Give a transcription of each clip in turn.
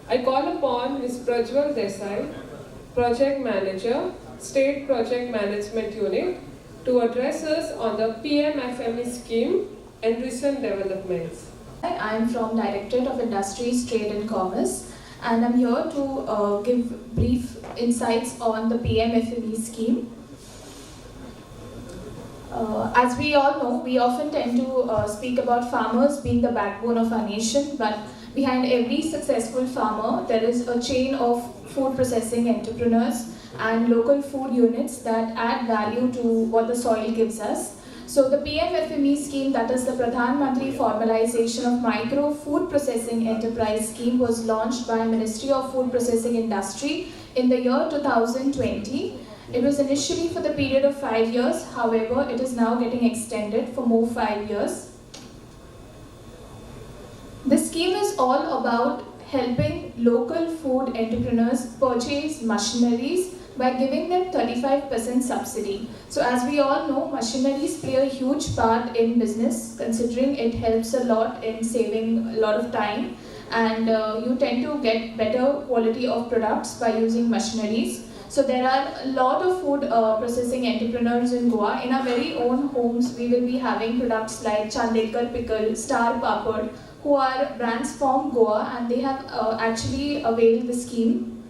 I call upon Ms. Prajval Desai, Project Manager, State Project Management Unit, to address us on the PMFME scheme and recent developments. I am from Directorate of Industries, Trade and Commerce, and I'm here to give brief insights on the PMFME scheme. As we all know, we often tend to speak about farmers being the backbone of our nation, but behind every successful farmer, there is a chain of food processing entrepreneurs and local food units that add value to what the soil gives us. So the PMFME scheme, that is the Pradhan Mantri Formalization of Micro Food Processing Enterprise scheme, was launched by Ministry of Food Processing Industry in the year 2020. It was initially for the period of 5 years, however, it is now getting extended for more 5 years. This scheme is all about helping local food entrepreneurs purchase machineries by giving them 35% subsidy. So as we all know, machineries play a huge part in business, considering it helps a lot in saving a lot of time, and you tend to get better quality of products by using machineries. So there are a lot of food processing entrepreneurs in Goa. In our very own homes, we will be having products like Chandekar Pickle, Star Papad, who are brands from Goa, and they have actually availed the scheme.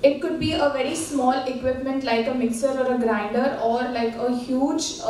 It could be a very small equipment like a mixer or a grinder, or like a huge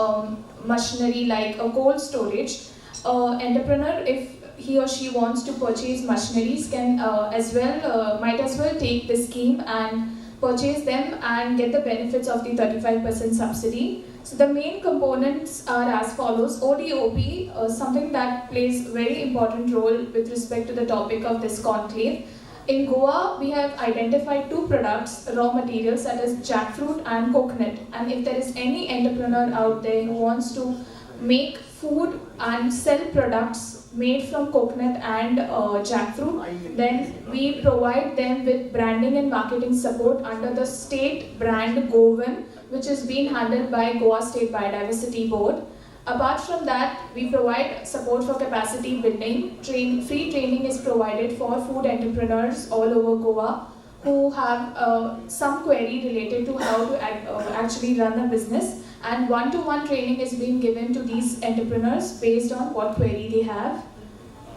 machinery like a cold storage. Entrepreneur, if he or she wants to purchase machineries, can might as well take the scheme and purchase them and get the benefits of the 35% subsidy. So the main components are as follows. ODOP, something that plays a very important role with respect to the topic of this conclave. In Goa, we have identified two products, raw materials, that is jackfruit and coconut. And if there is any entrepreneur out there who wants to make food and sell products made from coconut and jackfruit, then we provide them with branding and marketing support under the state brand Govan, which is being handled by Goa State Biodiversity Board. Apart from that, we provide support for capacity building. Free training is provided for food entrepreneurs all over Goa who have some query related to how to actually run a business, and one-to-one training is being given to these entrepreneurs based on what query they have.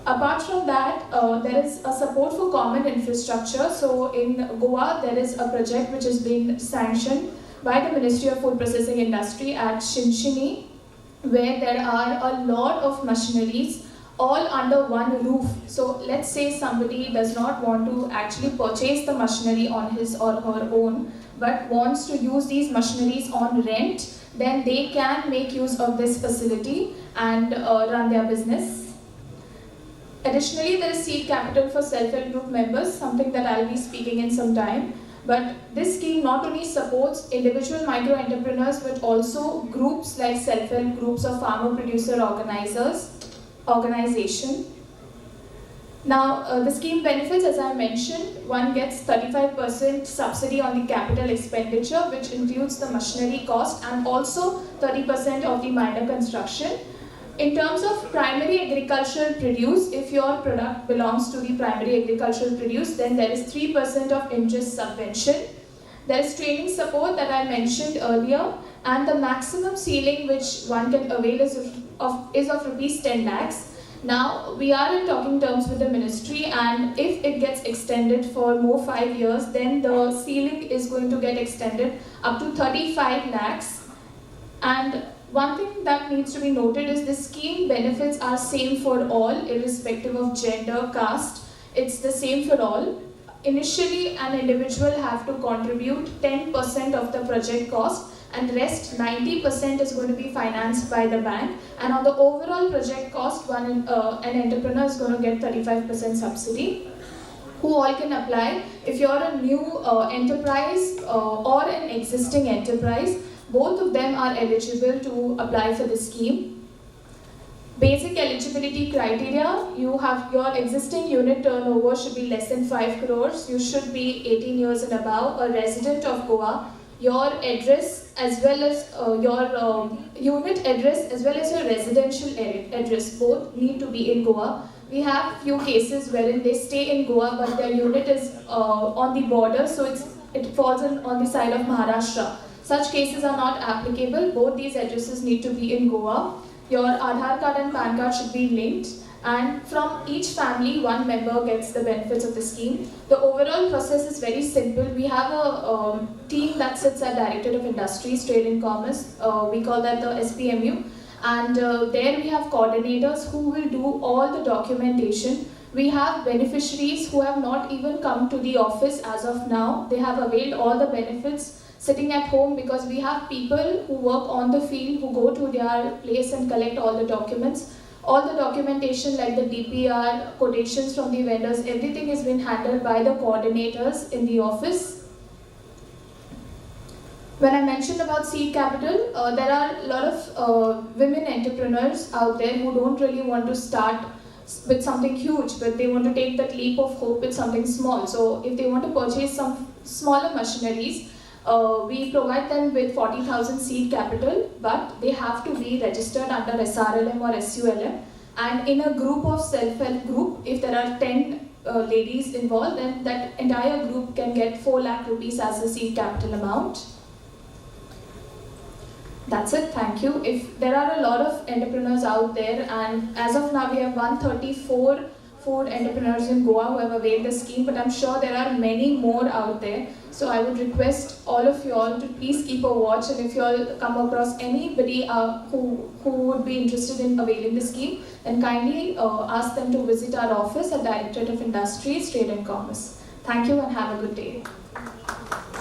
Apart from that, there is a support for common infrastructure. So in Goa, there is a project which has been sanctioned by the Ministry of Food Processing Industry at Shinshini, where there are a lot of machineries all under one roof. So let's say somebody does not want to actually purchase the machinery on his or her own, but wants to use these machineries on rent, then they can make use of this facility and run their business. Additionally, there is seed capital for self-help group members, something that I'll be speaking in some time. But this scheme not only supports individual micro-entrepreneurs, but also groups like self-help groups or farmer-producer organization. Now, the scheme benefits, as I mentioned, one gets 35% subsidy on the capital expenditure, which includes the machinery cost, and also 30% of the minor construction. In terms of primary agricultural produce, if your product belongs to the primary agricultural produce, then there is 3% of interest subvention. There is training support that I mentioned earlier, and the maximum ceiling which one can avail is of rupees 10 lakhs. Now, we are in talking terms with the ministry, and if it gets extended for more 5 years, then the ceiling is going to get extended up to 35 lakhs. And one thing that needs to be noted is the scheme benefits are same for all, irrespective of gender, caste. It's the same for all. Initially, an individual have to contribute 10% of the project cost, and rest 90% is going to be financed by the bank. And on the overall project cost, an entrepreneur is going to get 35% subsidy. Who all can apply? If you're a new enterprise or an existing enterprise, both of them are eligible to apply for the scheme. Basic eligibility criteria: you have your existing unit turnover should be less than 5 crores, you should be 18 years and above, a resident of Goa, your address as well as your unit address as well as your residential address both need to be in Goa. We have few cases wherein they stay in Goa, but their unit is on the border, so it falls on the side of Maharashtra. Such cases are not applicable. Both these addresses need to be in Goa. Your Aadhaar card and PAN card should be linked, and from each family, one member gets the benefits of the scheme. The overall process is very simple. We have a team that sits at Directorate of Industries, Trade and Commerce. We call that the SPMU. And there we have coordinators who will do all the documentation. We have beneficiaries who have not even come to the office as of now. They have availed all the benefits sitting at home, because we have people who work on the field who go to their place and collect all the documents. All the documentation like the DPR, quotations from the vendors, everything has been handled by the coordinators in the office. When I mentioned about seed capital, there are a lot of women entrepreneurs out there who don't really want to start with something huge, but they want to take that leap of hope with something small. So if they want to purchase some smaller machineries, we provide them with 40,000 seed capital, but they have to be registered under SRLM or SULM. And in a group of self-help group, if there are 10 ladies involved, then that entire group can get 4 lakh rupees as the seed capital amount. That's it, thank you. If there are a lot of entrepreneurs out there, and as of now we have 134 food entrepreneurs in Goa who have availed the scheme, but I'm sure there are many more out there. So I would request all of you all to please keep a watch, and if you all come across anybody who would be interested in availing the scheme, then kindly ask them to visit our office at Directorate of Industries, Trade and Commerce. Thank you and have a good day.